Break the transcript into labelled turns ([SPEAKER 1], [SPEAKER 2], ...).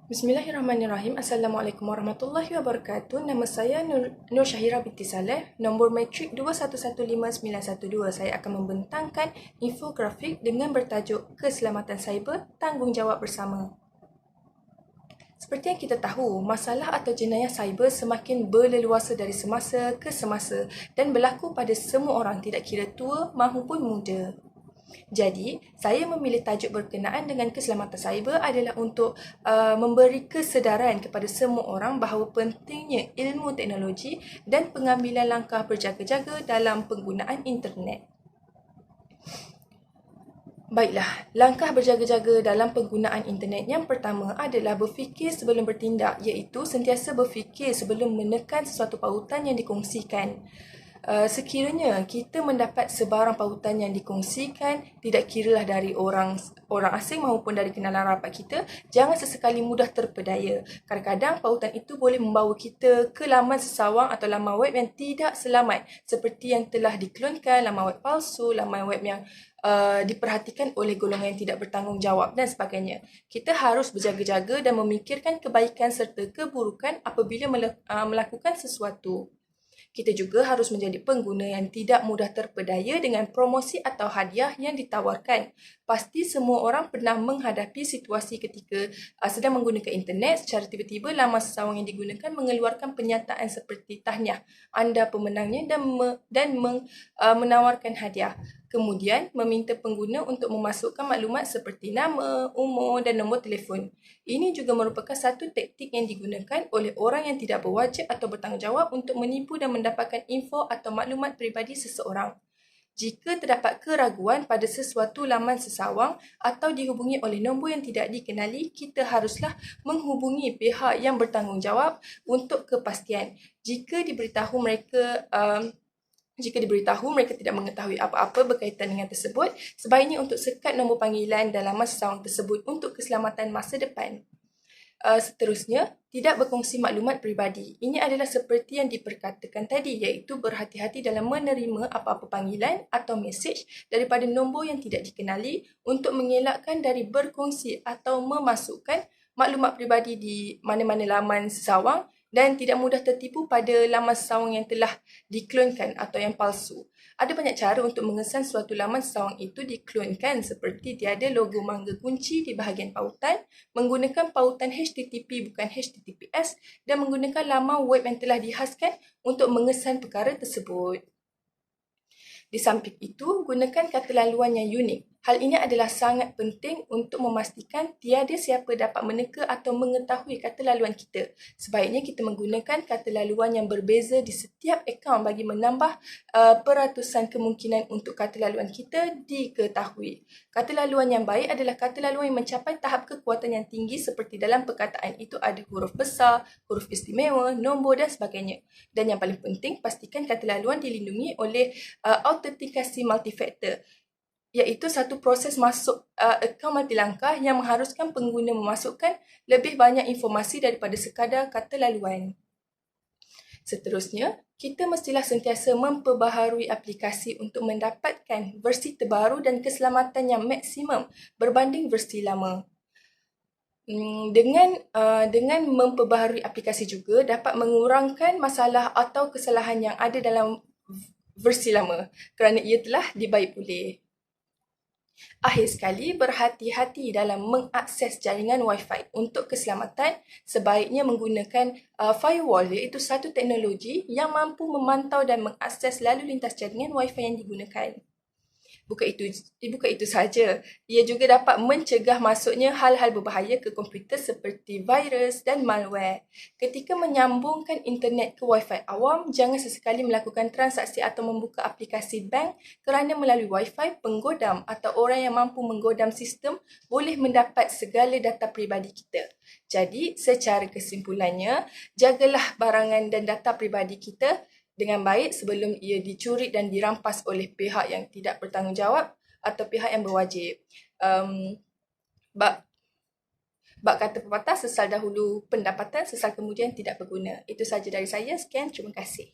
[SPEAKER 1] Bismillahirrahmanirrahim. Assalamualaikum warahmatullahi wabarakatuh. Nama saya Nur Syahira binti Saleh. Nombor matrik 2115912. Saya akan membentangkan infografik dengan bertajuk Keselamatan Cyber, Tanggungjawab Bersama. Seperti yang kita tahu, masalah atau jenayah cyber semakin berleluasa dari semasa ke semasa dan berlaku pada semua orang, tidak kira tua maupun muda. Jadi, saya memilih tajuk berkenaan dengan keselamatan cyber adalah untuk memberi kesedaran kepada semua orang bahawa pentingnya ilmu teknologi dan pengambilan langkah berjaga-jaga dalam penggunaan internet. Baiklah, langkah berjaga-jaga dalam penggunaan internet yang pertama adalah berfikir sebelum bertindak, iaitu sentiasa berfikir sebelum menekan sesuatu pautan yang dikongsikan. Sekiranya kita mendapat sebarang pautan yang dikongsikan, tidak kiralah dari orang asing maupun dari kenalan rapat kita, jangan sesekali mudah terpedaya. Kadang-kadang pautan itu boleh membawa kita ke laman sesawang atau laman web yang tidak selamat, seperti yang telah diklonkan, laman web palsu, laman web yang diperhatikan oleh golongan yang tidak bertanggungjawab dan sebagainya. Kita harus berjaga-jaga dan memikirkan kebaikan serta keburukan apabila melakukan sesuatu. Kita juga harus menjadi pengguna yang tidak mudah terpedaya dengan promosi atau hadiah yang ditawarkan. Pasti semua orang pernah menghadapi situasi ketika sedang menggunakan internet, secara tiba-tiba laman sesawang yang digunakan mengeluarkan pernyataan seperti tahniah, anda pemenangnya dan menawarkan hadiah. Kemudian, meminta pengguna untuk memasukkan maklumat seperti nama, umur dan nombor telefon. Ini juga merupakan satu taktik yang digunakan oleh orang yang tidak berwajib atau bertanggungjawab untuk menipu dan mendapatkan info atau maklumat peribadi seseorang. Jika terdapat keraguan pada sesuatu laman sesawang atau dihubungi oleh nombor yang tidak dikenali, kita haruslah menghubungi pihak yang bertanggungjawab untuk kepastian. Jika diberitahu mereka tidak mengetahui apa-apa berkaitan dengan tersebut, sebaiknya untuk sekat nombor panggilan dan laman sesawang tersebut untuk keselamatan masa depan. Seterusnya, tidak berkongsi maklumat peribadi. Ini adalah seperti yang diperkatakan tadi, iaitu berhati-hati dalam menerima apa-apa panggilan atau mesej daripada nombor yang tidak dikenali untuk mengelakkan dari berkongsi atau memasukkan maklumat peribadi di mana-mana laman sesawang dan tidak mudah tertipu pada laman sesawang yang telah diklonkan atau yang palsu. Ada banyak cara untuk mengesan suatu laman sesawang itu diklonkan, seperti tiada logo mangga kunci di bahagian pautan, menggunakan pautan HTTP bukan HTTPS dan menggunakan laman web yang telah dihaskan untuk mengesan perkara tersebut. Di samping itu, gunakan kata laluan yang unik. Hal ini adalah sangat penting untuk memastikan tiada siapa dapat meneka atau mengetahui kata laluan kita. Sebaiknya kita menggunakan kata laluan yang berbeza di setiap akaun bagi menambah peratusan kemungkinan untuk kata laluan kita diketahui. Kata laluan yang baik adalah kata laluan yang mencapai tahap kekuatan yang tinggi, seperti dalam perkataan itu ada huruf besar, huruf istimewa, nombor dan sebagainya. Dan yang paling penting, pastikan kata laluan dilindungi oleh autentikasi multifaktor, iaitu satu proses masuk akaun multilangkah yang mengharuskan pengguna memasukkan lebih banyak informasi daripada sekadar kata laluan. Seterusnya, kita mestilah sentiasa memperbaharui aplikasi untuk mendapatkan versi terbaru dan keselamatan yang maksimum berbanding versi lama. Dengan memperbaharui aplikasi juga dapat mengurangkan masalah atau kesalahan yang ada dalam versi lama kerana ia telah dibaik pulih. Akhir sekali, berhati-hati dalam mengakses jaringan Wi-Fi. Untuk keselamatan, sebaiknya menggunakan firewall, iaitu satu teknologi yang mampu memantau dan mengakses lalu lintas jaringan Wi-Fi yang digunakan. Bukan itu sahaja, ia juga dapat mencegah masuknya hal-hal berbahaya ke komputer seperti virus dan malware. Ketika menyambungkan internet ke Wi-Fi awam, jangan sesekali melakukan transaksi atau membuka aplikasi bank kerana melalui Wi-Fi, penggodam atau orang yang mampu menggodam sistem boleh mendapat segala data peribadi kita. Jadi, secara kesimpulannya, jagalah barangan dan data peribadi kita dengan baik sebelum ia dicuri dan dirampas oleh pihak yang tidak bertanggungjawab atau pihak yang berwajib. Bak kata pepatah, sesal dahulu pendapatan, sesal kemudian tidak berguna. Itu sahaja dari saya. Sekian, terima kasih.